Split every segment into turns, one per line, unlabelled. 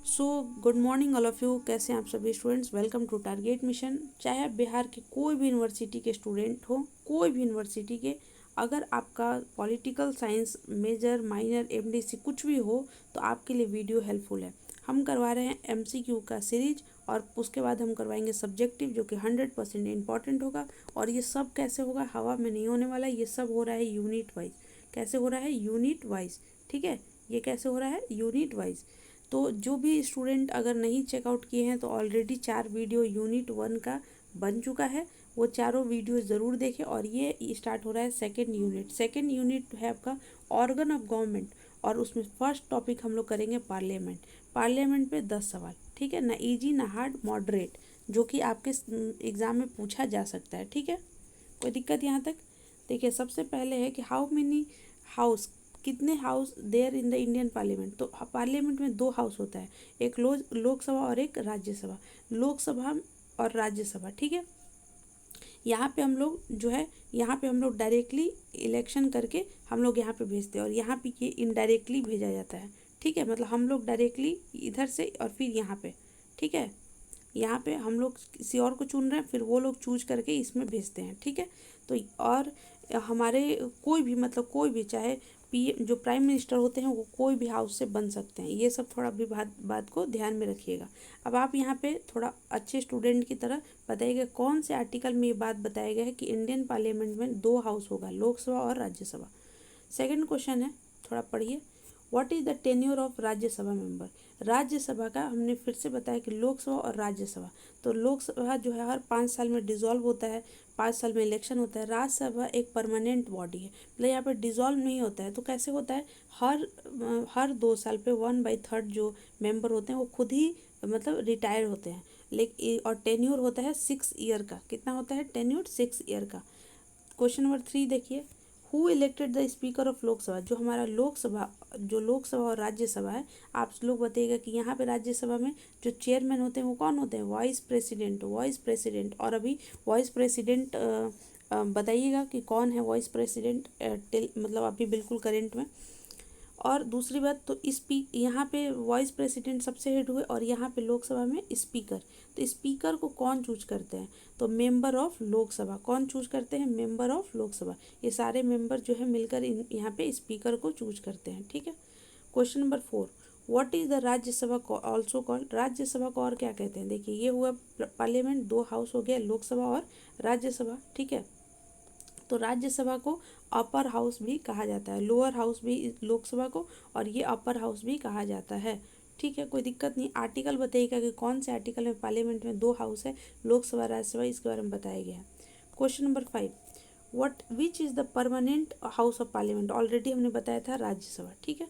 So good morning all of you. कैसे हैं आप सभी students? Welcome to Target Mission. चाहे आप बिहार के कोई भी यूनिवर्सिटी के स्टूडेंट हो, कोई भी यूनिवर्सिटी के, अगर आपका political science major minor MDC कुछ भी हो तो आपके लिए वीडियो हेल्पफुल है। हम करवा रहे हैं एमसीक्यू का सीरीज और उसके बाद हम करवाएंगे सब्जेक्टिव जो कि 100% इम्पॉर्टेंट होगा। और ये सब कैसे होगा? हवा में नहीं होने वाला, ये सब हो रहा है यूनिट वाइज। कैसे हो रहा है? Unit wise. ठीक है, ये कैसे हो रहा है? Unit wise. तो जो भी स्टूडेंट अगर नहीं चेकआउट किए हैं तो ऑलरेडी 4 वीडियो यूनिट 1 का बन चुका है, वो चारों वीडियो ज़रूर देखें। और ये स्टार्ट हो रहा है सेकेंड यूनिट है आपका ऑर्गन ऑफ गवर्नमेंट। और उसमें फर्स्ट टॉपिक हम लोग करेंगे पार्लियामेंट पे 10 सवाल। ठीक है ना, इजी ना हार्ड, मॉडरेट, जो कि आपके एग्ज़ाम में पूछा जा सकता है। ठीक है, कोई दिक्कत यहाँ तक? देखिए, सबसे पहले है कि हाउ मेनी हाउस, कितने house there in the Indian parliament. तो पार्लियामेंट में 2 हाउस होता है, एक लोकसभा और एक राज्यसभा। लोकसभा और राज्यसभा। ठीक है, यहाँ पे हम लोग जो है, यहाँ पे हम लोग डायरेक्टली इलेक्शन करके हम लोग यहाँ पे भेजते हैं, और यहाँ पे ये इनडायरेक्टली भेजा जाता है। ठीक है, मतलब हम लोग डायरेक्टली इधर से और फिर यहाँ पे। ठीक है, यहाँ पे हम लोग किसी और को चुन रहे हैं, फिर वो लोग चूज करके इसमें भेजते हैं। ठीक है, तो और हमारे कोई भी, मतलब कोई भी, चाहे पी जो प्राइम मिनिस्टर होते हैं वो कोई भी हाउस से बन सकते हैं। ये सब थोड़ा भी बात को ध्यान में रखिएगा। अब आप यहाँ पे थोड़ा अच्छे स्टूडेंट की तरह बताइएगा कौन से आर्टिकल में ये बात बताया गया है कि इंडियन पार्लियामेंट में 2 हाउस होगा, लोकसभा और राज्यसभा। सेकंड क्वेश्चन है, थोड़ा पढ़िए। What is the tenure of Rajya Sabha member. Rajya Sabha का हमने फिर से बताया कि लोकसभा और राज्यसभा, तो लोकसभा जो है हर 5 साल में डिसॉल्व होता है, 5 साल में इलेक्शन होता है। राज्यसभा एक परमानेंट बॉडी है, मतलब यहाँ पर डिसॉल्व नहीं होता है। तो कैसे होता है? हर 2 साल पे 1/3 जो मेंबर होते हैं वो खुद ही मतलब रिटायर होते हैं। लेकिन और टेन्योर होता है 6 ईयर का। कितना होता है टेन्योर? 6 ईयर का। क्वेश्चन नंबर 3 देखिए। Who elected the speaker of Lok Sabha. जो हमारा लोकसभा और राज्यसभा है, आप लोग बताइएगा कि यहाँ पे राज्यसभा में जो चेयरमैन होते हैं वो कौन होते हैं? Vice president. और अभी वाइस प्रेसिडेंट बताइएगा कि कौन है वाइस प्रेसिडेंट, मतलब अभी बिल्कुल करेंट में। और दूसरी बात, तो यहाँ पे वॉइस प्रेसिडेंट सबसे हेड हुए, और यहाँ पे लोकसभा में स्पीकर। तो स्पीकर को कौन चूज करते हैं? तो मेंबर ऑफ लोकसभा। कौन चूज करते हैं? Member of Lok Sabha. ये सारे मेंबर जो है मिलकर यहाँ पे स्पीकर को चूज करते हैं। ठीक है, question number 4। What is the Rajya Sabha also called. Rajya Sabha को और क्या कहते हैं? देखिए, ये हुआ पार्लियामेंट, 2 हाउस हो गया, लोकसभा और राज्यसभा। ठीक है, तो राज्यसभा को अपर हाउस भी कहा जाता है, लोअर हाउस भी लोकसभा को, और ये अपर हाउस भी कहा जाता है। ठीक है, कोई दिक्कत नहीं। आर्टिकल बताइएगा कि कौन से आर्टिकल में पार्लियामेंट में 2 हाउस है, लोकसभा राज्यसभा, इसके बारे में बताया गया है। Question number 5। What which is the permanent house of parliament. Already हमने बताया था राज्यसभा। ठीक है,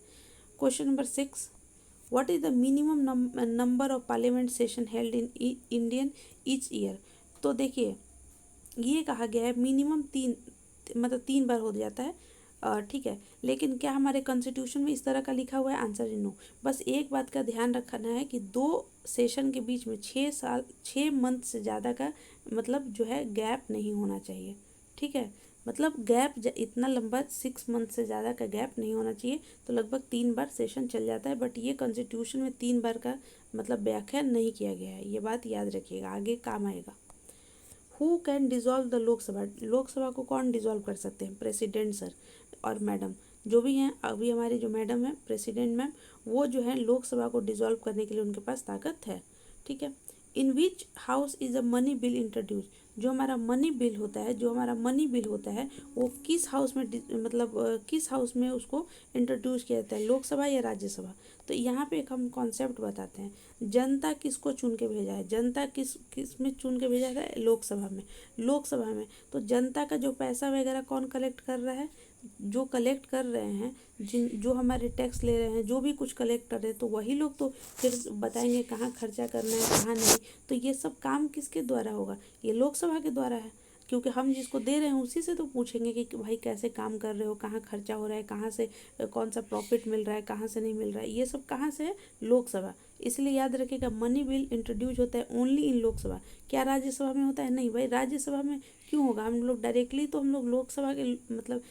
question number 6। What is the minimum number of parliament session held in Indian each year. तो देखिए, ये कहा गया है मिनिमम 3, मतलब 3 बार हो जाता है। ठीक है, लेकिन क्या हमारे कॉन्स्टिट्यूशन में इस तरह का लिखा हुआ है? Answer is no. बस एक बात का ध्यान रखना है कि 2 सेशन के बीच में 6 मंथ से ज़्यादा का मतलब जो है गैप नहीं होना चाहिए। ठीक है, मतलब गैप इतना लंबा 6 मंथ से ज़्यादा का गैप नहीं होना चाहिए। तो लगभग 3 बार सेशन चल जाता है, बट ये कॉन्स्टिट्यूशन में 3 बार का मतलब व्याख्या नहीं किया गया है। ये बात याद रखिएगा, आगे काम आएगा। Who can dissolve the Lok Sabha. Lok Sabha को कौन डिज़ोल्व कर सकते हैं? प्रेसिडेंट सर और मैडम, जो भी हैं। अभी हमारी जो मैडम है प्रेसिडेंट मैम, वो जो है लोकसभा को डिज़ोल्व करने के लिए उनके पास ताकत है। ठीक है, in which house is a money bill introduce. जो हमारा मनी बिल होता है वो किस हाउस में मतलब किस हाउस में उसको इंट्रोड्यूस किया जाता है, लोकसभा या राज्यसभा। तो यहाँ पे एक हम कॉन्सेप्ट बताते हैं। जनता किसको चुन के भेजा है? जनता किस में चुन के भेजा है? लोकसभा में। तो जनता का जो पैसा वगैरह कौन कलेक्ट कर रहा है? जो कलेक्ट कर रहे हैं, जो हमारे टैक्स ले रहे हैं, जो भी कुछ कलेक्ट कर रहे हैं, तो वही लोग तो फिर बताएंगे कहाँ खर्चा करना है, कहाँ नहीं। तो ये सब काम किसके द्वारा होगा? ये लोकसभा के द्वारा है, क्योंकि हम जिसको दे रहे हैं उसी से तो पूछेंगे कि भाई कैसे काम कर रहे हो, कहाँ खर्चा हो रहा है, कहाँ से कौन सा प्रॉफिट मिल रहा है, कहाँ से नहीं मिल रहा है। ये सब कहाँ से है? लोकसभा। इसलिए याद रखिएगा, मनी बिल इंट्रोड्यूस होता है ओनली इन लोकसभा। क्या राज्यसभा में होता है? नहीं भाई, राज्यसभा में क्यों होगा? हम लोग डायरेक्टली तो हम लोग लोकसभा के मतलब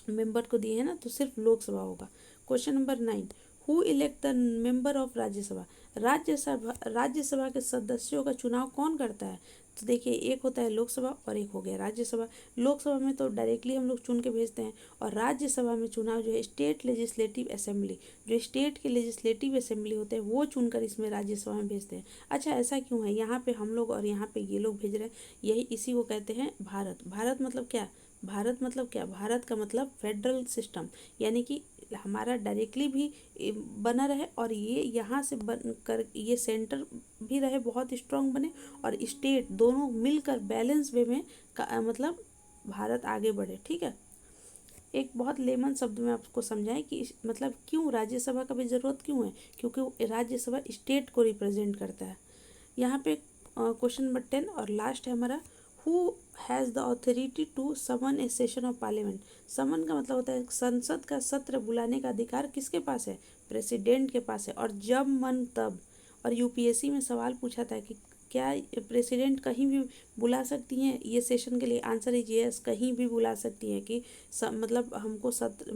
मेंबर को दिए हैं ना, तो सिर्फ लोकसभा होगा। Question number 9। Who elect the member of Rajya Sabha, Rajya Sabha के सदस्यों का चुनाव कौन करता है? तो देखिए, एक होता है लोकसभा और एक हो गया राज्यसभा। लोकसभा में तो डायरेक्टली हम लोग चुन के भेजते हैं, और राज्यसभा में चुनाव जो है स्टेट लेजिस्लेटिव असेंबली, जो स्टेट के लेजिस्लेटिव असेंबली होते हैं वो चुनकर इसमें राज्यसभा में भेजते हैं। अच्छा, ऐसा क्यों है? यहाँ पे हम लोग और यहाँ पे ये लोग भेज रहे हैं, यही इसी को कहते हैं भारत। भारत मतलब क्या? भारत मतलब क्या? भारत का मतलब फेडरल सिस्टम, यानी कि हमारा डायरेक्टली भी बना रहे, और ये यहाँ से बन कर ये सेंटर भी रहे, बहुत स्ट्रांग बने, और स्टेट दोनों मिलकर बैलेंस वे में मतलब भारत आगे बढ़े। ठीक है, एक बहुत लेमन शब्द में आपको समझाएं कि मतलब क्यों राज्यसभा का भी ज़रूरत क्यों है, क्योंकि राज्यसभा स्टेट को रिप्रेजेंट करता है। यहाँ पे क्वेश्चन नंबर 10 और लास्ट है हमारा, who has the authority to summon a session of parliament. Summon का मतलब होता है संसद का सत्र बुलाने का अधिकार किसके पास है? प्रेसिडेंट के पास है, और जब मन तब। और यूपीएससी में सवाल पूछा था कि क्या प्रेसिडेंट कहीं भी बुला सकती हैं ये सेशन के लिए? आंसर इज यस, कहीं भी बुला सकती हैं कि मतलब हमको सत्र,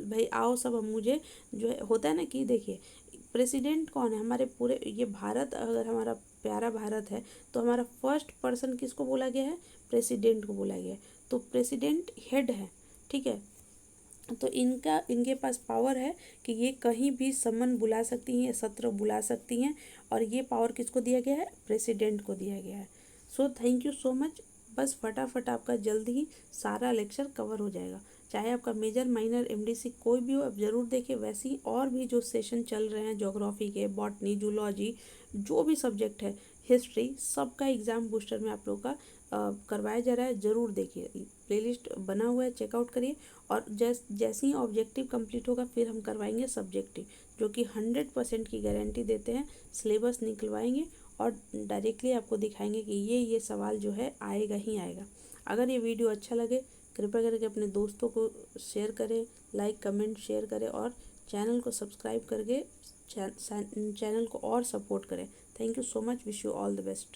भाई आओ सब, हम मुझे जो है होता है ना कि देखिए, प्रेसिडेंट कौन है? हमारे पूरे ये भारत, अगर हमारा प्यारा भारत है तो हमारा फर्स्ट पर्सन किसको बोला गया है? प्रेसिडेंट को बोला गया है। तो प्रेसिडेंट हेड है, ठीक है। तो इनके पास पावर है कि ये कहीं भी समन बुला सकती हैं, सत्र बुला सकती हैं, और ये पावर किसको दिया गया है? प्रेसिडेंट को दिया गया है। So thank you so much. बस फटाफट आपका जल्द ही सारा लेक्चर कवर हो जाएगा, चाहे आपका मेजर माइनर एमडीसी कोई भी हो, आप ज़रूर देखिए। वैसे ही और भी जो सेशन चल रहे हैं ज्योग्राफी के, बॉटनी, जूलॉजी, जो भी सब्जेक्ट है, हिस्ट्री, सबका एग्ज़ाम बूस्टर में आप लोग का करवाया जा रहा है। ज़रूर देखिए, प्लेलिस्ट बना हुआ है, चेकआउट करिए। और जैसे ही ऑब्जेक्टिव कंप्लीट होगा फिर हम करवाएंगे सब्जेक्टिव, जो कि 100% की गारंटी देते हैं। सिलेबस निकलवाएंगे और डायरेक्टली आपको दिखाएंगे कि ये सवाल जो है आएगा ही आएगा। अगर ये वीडियो अच्छा लगे कृपया करके अपने दोस्तों को शेयर करें, लाइक कमेंट शेयर करें, और चैनल को सब्सक्राइब करके चैनल को और सपोर्ट करें। Thank you so much, wish you all the best.